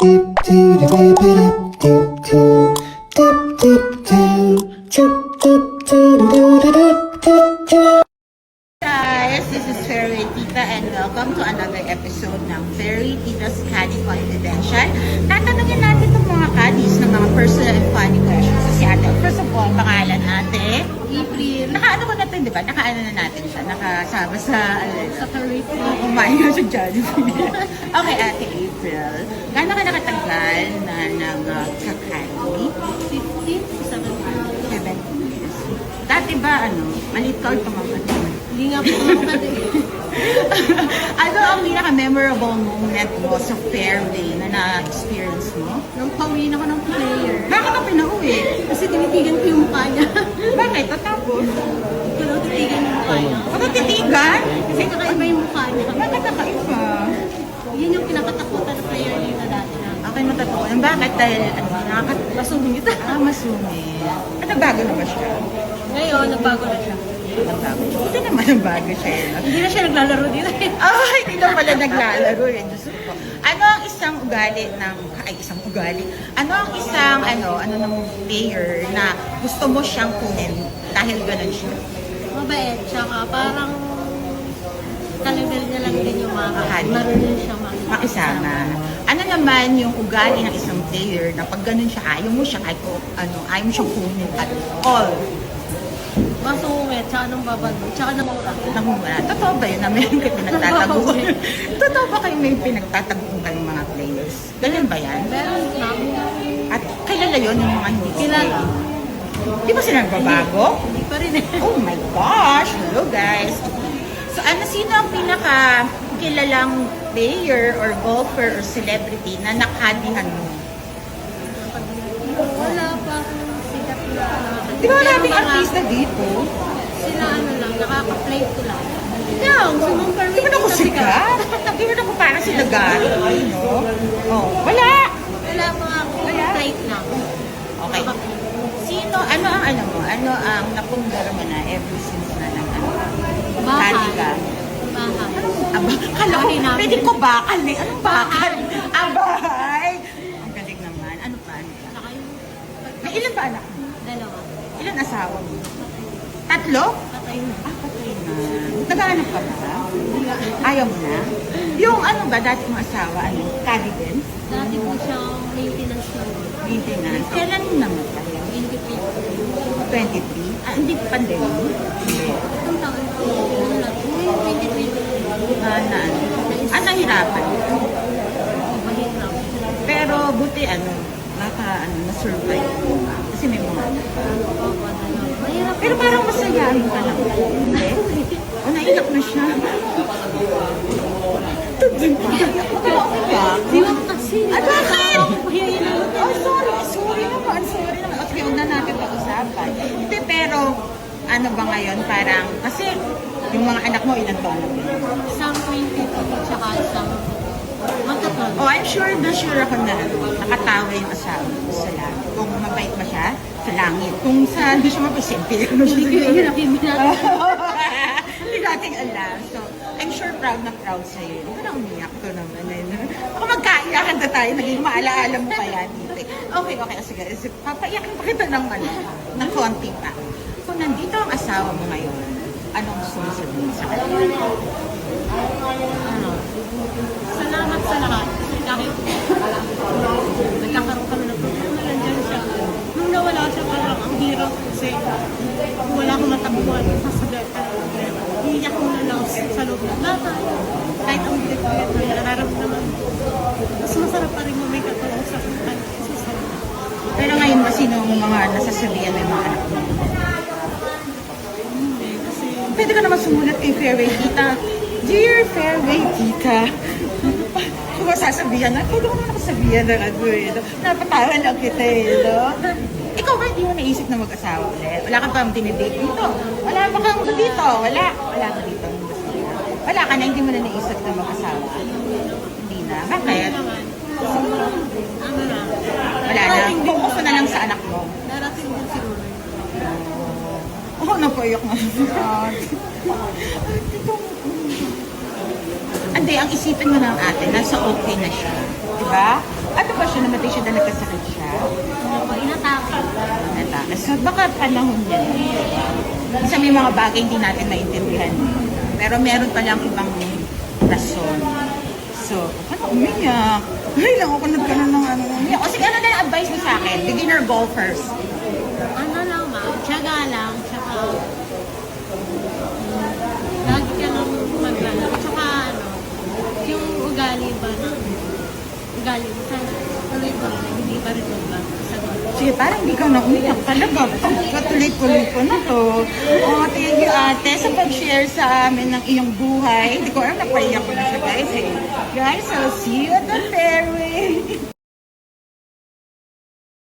Guys, this is Fairy Tita and welcome to another episode ng Fairy Tita's Caddy Confidential. Tatanungin natin itong mga caddies ng mga personal and funny questions sa si ate. First of all, pangalan ate? April. Nakaano ko na ito, di ba? Nakaano na natin siya. Nakasama sa... Sa curriculum. Kumain na sa Jollibee. Okay, ate April. Gano'n ka nakatagal na nag-kakaddy? 15 to 17. 7 years. Dati ba, maliit ka or tumangkad ka? Hindi nga po ako Ano ang pinaka-memorable moment mo sa fairway na na-experience mo? Nung pauwiin ako ng player. Bakit ka pinauwi? Kasi tinitigan ko yung mukha niya. Bakit? Tapos? Hindi ko titigan yung mukha niya. Bakit titigan? Kasi kakaiba yung mukha niya. Bakit nakaiba? Yun yung pinakatakutan ng player niya na dati na. Okay, matatuan. Bakit? Dahil, Masungit. masungit. Ano, bago na ba siya? Ngayon, nagbago na siya. Nagbago. Buti naman ang bago siya. Hindi na siya naglalaro dito. Hindi na pala naglalaro eh. Diyos ko. Ano ang isang ugali ng, ano ang isang, ng player na gusto mo siyang kunin dahil ganun siya? Mabait. Tsaka parang kalibel niya lang din yung mga Kahali. marunong siya Makisama. Ano naman yung ugali ng isang player na pag ganun siya, ayaw mo siya kahit ayaw mo siyang kunin at all? Masungit. Tsaka nung babalo. Tsaka namura. Totoo ba yun na meron kayo pinagtataguan? Totoo ba kayo may pinagtataguan kayong mga players? Ganyan ba yan? Meron na. At kilala yun yung mga hindi Kilala. Di ba sila nagbabago? Hindi pa rin eh. Oh my gosh! Hello guys! So sino ang pinaka kilalang player or golfer or celebrity na nakadihan mo? Wala pa akong sikat na. Di ba Pero maraming mga- artista dito? Sila lang, nakaka-play ko lang. Yung, sumumpar Di ba na ko sikat? Di ba na ko parang sila Gary, no? Oh, wala! Wala pa akong Wala? play lang. Okay. Ano ang napundar mo na ever since na Bakal. Kali ka? Bakal. Kala ko, Bahay namin. pwede ko bakal eh. Anong bakal? Bahay! Ang galing naman. Ano pa? Saka yung May ilan ba anak mo? dalawa. Ilan asawa mo? Tatlo? Patay na. Patay na. Naghahanap ka ba? Ayaw mo na? Yung dati mong asawa, Kali din? Dati po siyang maintenance na Maintenance. Kailan mo namatay? independent. 23? Hindi pandemic? Hindi. Itong taon po, ano lang, yung 2020. Nahirapan. Mahirap. Pero buti na-survive. Kasi may mga Mahirap. Pero parang masayahin ka lang. Hindi? O, naiyak na siya. Okay ba? Di ba kasi? Bakit? Mahirap na. Oh, sorry naman. Okay, huwag na natin pag-usapan. Hindi, pero ano ba ngayon? Parang, kasi yung mga anak mo, ilang taon na ba? Isang 22, tsaka isang magkatol. Oh, I'm sure ako na nakatawa yung asawa ko sa langit. Kung mabait ba siya, sa langit. Kung hindi siya mapasimpi. Hindi ko yung Hindi natin alam. So, I'm sure proud na proud sa'yo. Hindi ko na umiyak ko naman. Baka magkaiyakan na tayo. Naging maalaala mo pa yan. Okay. Sige. Papaiyakin pa kita ng konti pa. Kung nandito ang asawa mo ngayon, anong gusto mo sabihin sa kanya? Salamat sa lahat. Kasi kahit nagkakaroon kami ng problema, nandiyan siya. Nung nawala siya, parang ang hirap kasi wala akong matabuhan. Sasabihan ka ng problema. Iiyak ko na lang sa loob ng bata. Kahit ang bilit-bilit na nararamdaman. Mas masarap pa rin mo may katulong sa sarili. Pero ngayon ba sino ang mga nasasabihan ng mga anak mo? Kasi Pwede ka naman sumulat kay Fairway Tita. Dear Fairway Tita. Kung masasabihan na, pwede ko naman nakasabihan ng napatawa lang kita no? Ikaw ba hindi mo naisip na mag-asawa ulit? Wala ka bang dinidate dito? Wala ba kang dito? Wala ka dito. Wala ka na, hindi mo na naisip na mag-asawa? Hindi na. Bakit? ano na, Wala na. Focus na lang sa anak mo. darating din siguro. Oo, napaiyak na siya. Hindi, ang isipin mo ng ate, nasa okay na siya. Diba? Ano ba siya? Namatay siya dahil nagkasakit siya? Ano po, inatake. Natake. So baka panahon yan. Isa may mga bagay hindi natin maintindihan. Pero meron pa lang ibang rason. So, ano umiyak? Ay, lang ako nagkaroon ng ano. Umiyak. O sige, ano na yung advice mo sa akin? Beginner golfers. Ano lang ma'am, tiyaga lang, tsaka lagi ka lang maglalaro. Tsaka ano, yung ugali ba na ugali mo sana tuloy-tuloy, hindi pa rin magbago sa golf. Sige, parang hindi ka na umiyak talaga. Katuloy-tuloy ko na to. Oh, thank you ate sa pag-share sa amin ng iyong buhay. Hindi ko alam, napaiyak ko na siya guys eh. Guys, I'll see you at the fairway.